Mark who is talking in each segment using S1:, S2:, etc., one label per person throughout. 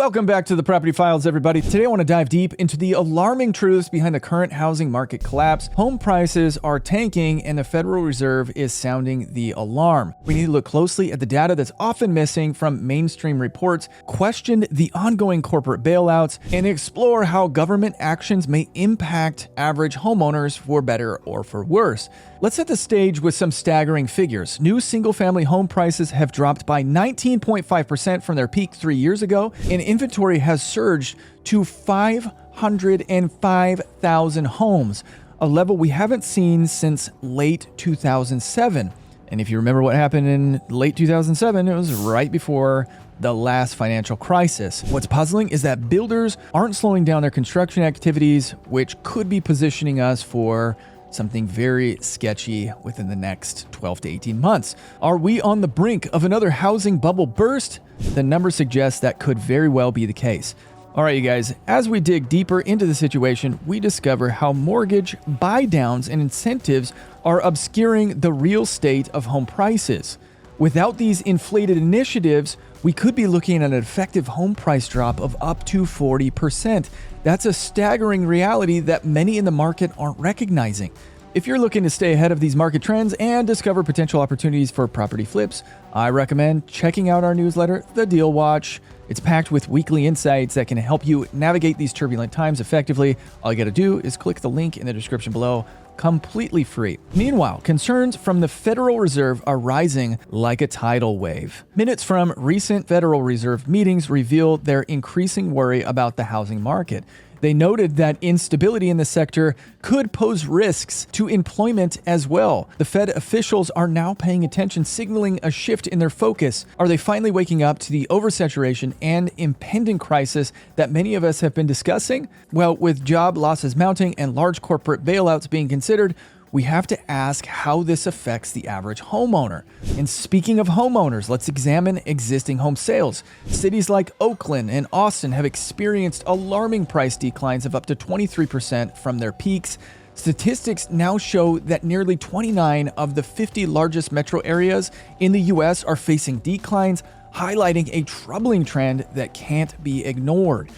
S1: Welcome back to the Property Files, everybody. Today I want to dive deep into the alarming truths behind the current housing market collapse. Home prices are tanking and the Federal Reserve is sounding the alarm. We need to look closely at the data that's often missing from mainstream reports, question the ongoing corporate bailouts, and explore how government actions may impact average homeowners for better or for worse. Let's set the stage with some staggering figures. New single-family home prices have dropped by 19.5% from their peak 3 years ago, and inventory has surged to 505,000 homes, a level we haven't seen since late 2007. And if you remember what happened in late 2007, it was right before the last financial crisis. What's puzzling is that builders aren't slowing down their construction activities, which could be positioning us for something very sketchy within the next 12 to 18 months. Are we on the brink of another housing bubble burst? The numbers suggest that could very well be the case. All right, you guys, as we dig deeper into the situation, we discover how mortgage buy-downs and incentives are obscuring the real state of home prices. Without these inflated initiatives, we could be looking at an effective home price drop of up to 40%. That's a staggering reality that many in the market aren't recognizing. If you're looking to stay ahead of these market trends and discover potential opportunities for property flips, I recommend checking out our newsletter, The Deal Watch. It's packed with weekly insights that can help you navigate these turbulent times effectively. All you got to do is click the link in the description below. Completely free. Meanwhile, concerns from the Federal Reserve are rising like a tidal wave. Minutes from recent Federal Reserve meetings reveal their increasing worry about the housing market. They noted that instability in the sector could pose risks to employment as well. The Fed officials are now paying attention, signaling a shift in their focus. Are they finally waking up to the oversaturation and impending crisis that many of us have been discussing? Well, with job losses mounting and large corporate bailouts being considered, we have to ask how this affects the average homeowner. And speaking of homeowners, let's examine existing home sales. Cities like Oakland and Austin have experienced alarming price declines of up to 23% from their peaks. Statistics now show that nearly 29 of the 50 largest metro areas in the US are facing declines, highlighting a troubling trend that can't be ignored.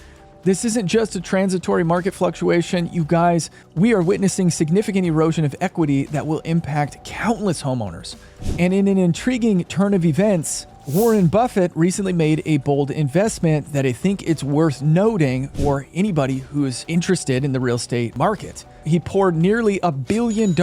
S1: This isn't just a transitory market fluctuation, you guys. We are witnessing significant erosion of equity that will impact countless homeowners. And in an intriguing turn of events, Warren Buffett recently made a bold investment that I think it's worth noting for anybody who is interested in the real estate market. He poured nearly $1 billion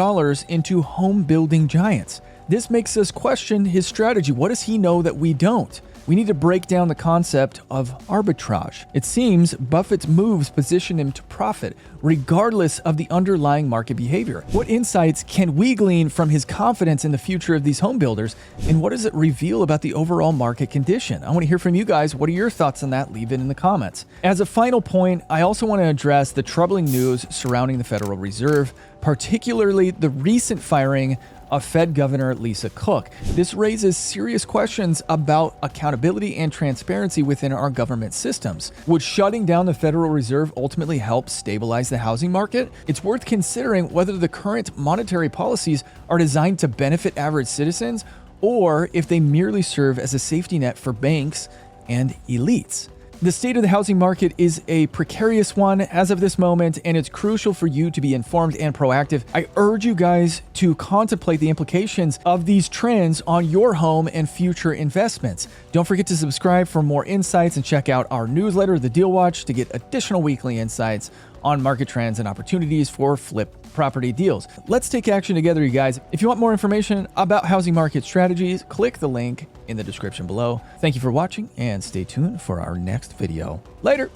S1: into home building giants. This makes us question his strategy. What does he know that we don't? We need to break down the concept of arbitrage. It seems Buffett's moves position him to profit, regardless of the underlying market behavior. What insights can we glean from his confidence in the future of these home builders, and what does it reveal about the overall market condition? I want to hear from you guys. What are your thoughts on that? Leave it in the comments. As a final point, I also want to address the troubling news surrounding the Federal Reserve, particularly the recent firing of Fed Governor Lisa Cook. This raises serious questions about accountability and transparency within our government systems. Would shutting down the Federal Reserve ultimately help stabilize the housing market? It's worth considering whether the current monetary policies are designed to benefit average citizens or if they merely serve as a safety net for banks and elites. The state of the housing market is a precarious one as of this moment, and it's crucial for you to be informed and proactive. I urge you guys to contemplate the implications of these trends on your home and future investments. Don't forget to subscribe for more insights and check out our newsletter, The Deal Watch, to get additional weekly insights on market trends and opportunities for flip property deals. Let's take action together, you guys. If you want more information about housing market strategies, click the link in the description below. Thank you for watching and stay tuned for our next video. Later.